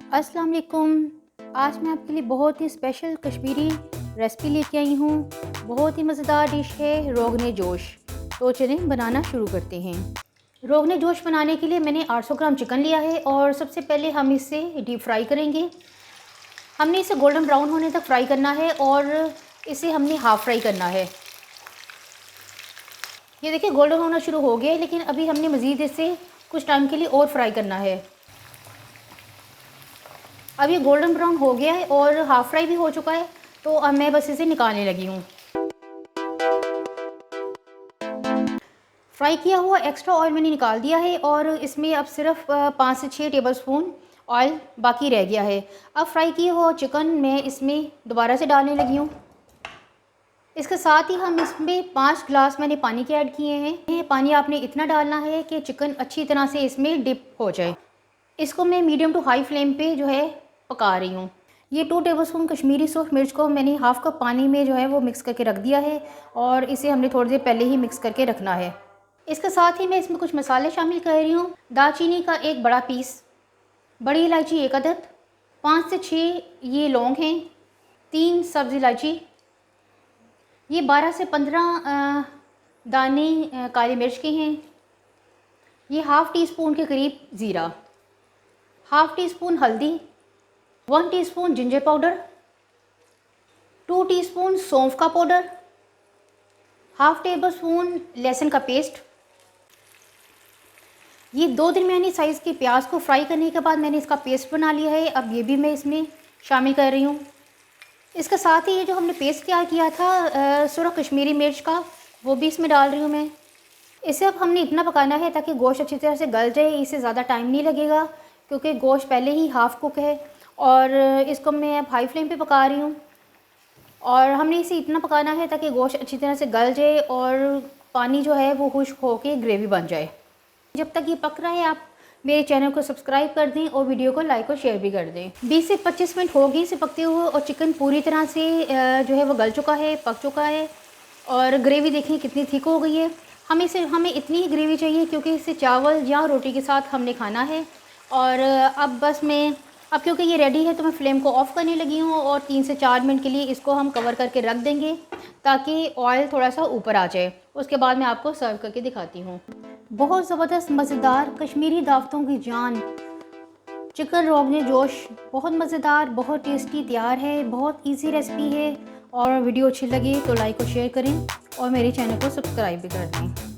अस्सलाम वालेकुम। आज मैं आपके लिए बहुत ही स्पेशल कश्मीरी रेसिपी लेके आई हूँ। बहुत ही मज़ेदार डिश है रोगने जोश। तो चलें बनाना शुरू करते हैं। रोगने जोश बनाने के लिए मैंने 800 ग्राम चिकन लिया है और सबसे पहले हम इसे डीप फ्राई करेंगे। हमने इसे गोल्डन ब्राउन होने तक फ्राई करना है और इसे हमने हाफ़ फ्राई करना है। ये देखिए गोल्डन होना शुरू हो गया है, लेकिन अभी हमने मज़ीद इसे कुछ टाइम के लिए और फ्राई करना है। अब ये गोल्डन ब्राउन हो गया है और हाफ़ फ्राई भी हो चुका है, तो अब मैं बस इसे निकालने लगी हूँ। फ्राई किया हुआ एक्स्ट्रा ऑयल मैंने निकाल दिया है और इसमें अब सिर्फ 5 से 6 टेबलस्पून ऑयल बाकी रह गया है। अब फ्राई किया हुआ चिकन मैं इसमें दोबारा से डालने लगी हूँ। इसके साथ ही हम इसमें 5 गिलास मैंने पानी के ऐड किए हैं। ये पानी आपने इतना डालना है कि चिकन अच्छी तरह से इसमें डिप हो जाए। इसको मैं मीडियम टू हाई फ्लेम पे जो है पका रही हूँ। ये 2 टेबलस्पून कश्मीरी सूर्ख मिर्च को मैंने हाफ़ कप पानी में जो है वो मिक्स करके रख दिया है और इसे हमने थोड़ी देर पहले ही मिक्स करके रखना है। इसके साथ ही मैं इसमें कुछ मसाले शामिल कर रही हूँ। दालचीनी का एक बड़ा पीस, बड़ी इलायची 1 अदद, 5 से 6 ये लौंग हैं, 3 सब्ज़ इलायची, ये 12 से 15 दाने काली मिर्च के हैं, ये हाफ़ टी स्पून के करीब ज़ीरा, हाफ़ टी स्पून हल्दी, 1 टीस्पून जिंजर पाउडर, 2 टीस्पून सौंफ का पाउडर, हाफ़ टेबल स्पून लहसुन का पेस्ट। ये 2 दरमियानी साइज़ के प्याज को फ्राई करने के बाद मैंने इसका पेस्ट बना लिया है। अब ये भी मैं इसमें शामिल कर रही हूँ। इसके साथ ही ये जो हमने पेस्ट तैयार किया था सुरख कश्मीरी मिर्च का, वो भी इसमें डाल रही हूँ मैं। इसे अब हमने इतना पकाना है ताकि गोश्त अच्छी तरह से गल जाए। इसे ज़्यादा टाइम नहीं लगेगा क्योंकि गोश्त पहले ही हाफ़ कुक है और इसको मैं अब हाई फ्लेम पे पका रही हूँ। और हमने इसे इतना पकाना है ताकि गोश्त अच्छी तरह से गल जाए और पानी जो है वो खुश्क होकर ग्रेवी बन जाए। जब तक ये पक रहा है आप मेरे चैनल को सब्सक्राइब कर दें और वीडियो को लाइक और शेयर भी कर दें। 20 से 25 मिनट हो गए इसे पकते हुए और चिकन पूरी तरह से जो है वो गल चुका है, पक चुका है और ग्रेवी देखिए कितनी थिक हो गई है। हमें इतनी ही ग्रेवी चाहिए क्योंकि इसे चावल या रोटी के साथ हमने खाना है। और अब क्योंकि ये रेडी है तो मैं फ्लेम को ऑफ़ करने लगी हूँ और 3 से 4 मिनट के लिए इसको हम कवर करके रख देंगे ताकि ऑयल थोड़ा सा ऊपर आ जाए। उसके बाद मैं आपको सर्व करके दिखाती हूँ। बहुत ज़बरदस्त मज़ेदार कश्मीरी दावतों की जान चिकन रोगने जोश, बहुत मज़ेदार, बहुत टेस्टी तैयार है। बहुत इजी रेसिपी है और वीडियो अच्छी लगी तो लाइक और शेयर करें और मेरे चैनल को सब्सक्राइब भी कर दें।